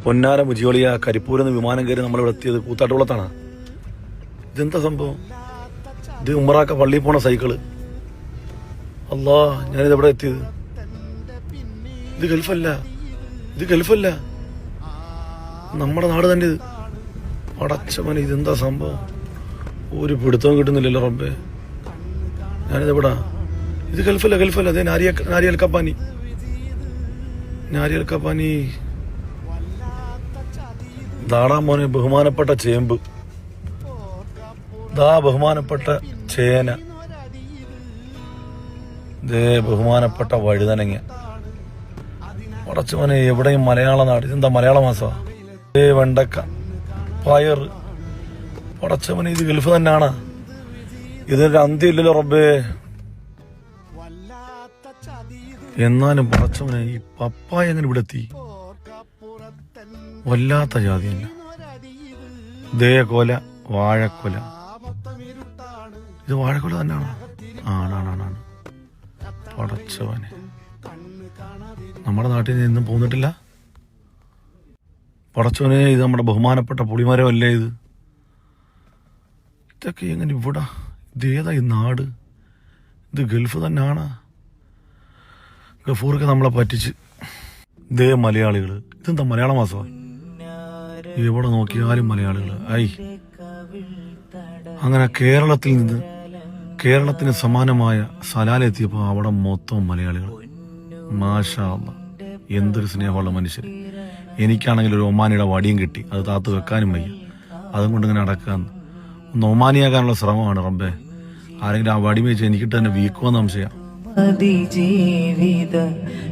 പൊന്നാര മുജിയോളിയ കരിപ്പൂരിന്ന് വിമാനം കയറി നമ്മളിവിടെ എത്തിയത് കൂത്താട്ടുകുളത്താണ്. ഇതെന്താ സംഭവം? ഇത് ഉമ്മറാക്ക പള്ളിയിൽ പോണ സൈക്കിള്. അല്ലാ, ഞാനിതെവിടെ എത്തിയത്? ഇത് ഗൾഫല്ല, നമ്മുടെ നാട് തന്നെ ഇത്. പടച്ചവനെ, ഇതെന്താ സംഭവം? ഒരു പിടുത്തവും കിട്ടുന്നില്ലല്ലോ റബ്ബേ. ഞാനിതെവിടാ? ഇത് ഗൾഫല്ല. അതെ, നാരിയൽ കപ്പാനി. ദാടാ മോനെ, ബഹുമാനപ്പെട്ട ചേമ്പ്, ബഹുമാനപ്പെട്ട ചേന, ബഹുമാനപ്പെട്ട വഴുതനങ്ങ. പടച്ചവനെ, എവിടെയും മലയാള നാട്. ഇതെന്താ മലയാള മാസമാ? വെണ്ടക്ക, പയർ. പടച്ചവനെ, ഇത് ഗൾഫ് തന്നെയാണ്. ഇതിനൊരു അന്ത്യമില്ലല്ലോ റബ്ബേ. എന്നാലും പടച്ചവനെ, ഈ പപ്പായ എങ്ങനെ ഇവിടെ എത്തി? വല്ലാത്ത ജാതി തന്നെ. കൊല, വാഴക്കൊല. ഇത് വാഴക്കൊല തന്നെയാണോ? ആണ്. പടച്ചവനെ, നമ്മുടെ നാട്ടിൽ നിന്നും പോന്നിട്ടില്ല. പടച്ചവനെ, ഇത് നമ്മുടെ ബഹുമാനപ്പെട്ട പുളിമരമല്ലേ ഇത്? ഇതൊക്കെ എങ്ങനെ ഇവിടെ? ഇതേതാ ഈ നാട്? ഇത് ഗൾഫ് തന്നെയാണ്. ഗഫൂർക്ക് നമ്മളെ പറ്റിച്ച്. മലയാളികൾ. ഇതെന്താ മലയാള മാസമാണ്? എവിടെ നോക്കിയാലും മലയാളികൾ. അങ്ങനെ കേരളത്തിൽ നിന്ന് കേരളത്തിന് സമാനമായ സലാലെത്തിയപ്പോൾ അവിടെ മൊത്തം മലയാളികൾ. മാഷാ അല്ലാഹ്, എന്തൊരു സ്നേഹമുള്ള മനുഷ്യർ. എനിക്കാണെങ്കിൽ ഒരു ഒമാനിയുടെ വടിയും കിട്ടി. അത് താത്ത് വെക്കാനും വയ്യ. അതും കൊണ്ട് ഇങ്ങനെ അടക്കാന്ന്. ഒന്ന് ഒമാനിയാക്കാനുള്ള ശ്രമമാണ് റബ്ബേ. ആരെങ്കിലും ആ വടി വെച്ച് എനിക്കിട്ട് തന്നെ വീക്കുമെന്ന് സംശയം. ജീവിത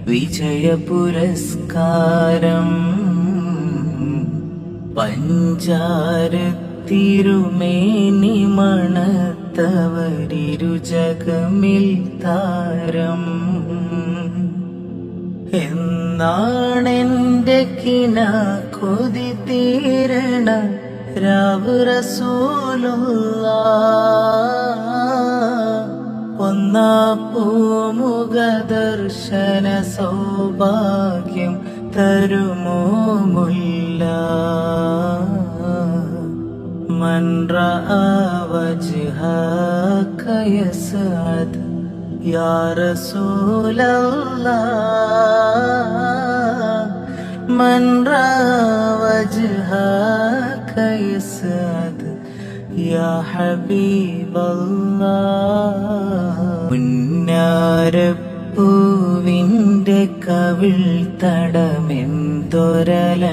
വിജയ പുരസ്കാരം പഞ്ചാരത്തിരുമേനി മണത്തവരിരു ജഗമിൽ താരം. എന്നാണെന്റെ കിന കൊതി തീരണ രാവ് റസൂലുള്ളാഹ്. ഒന്നാ പൂമുഖ ദർശന സൗഭാഗ്യം തരുമോ മുല്ല. മൻ റആ വജ്ഹക യസ്അദ് യാ റസൂലല്ലാഹ്. മൻ റആ വജ്ഹക യസ്അദ് യാ ഹബീബല്ലാഹ്. പുന്നാരപ്പൂവിന്റെ കവിൾ തടമെന്തൊരല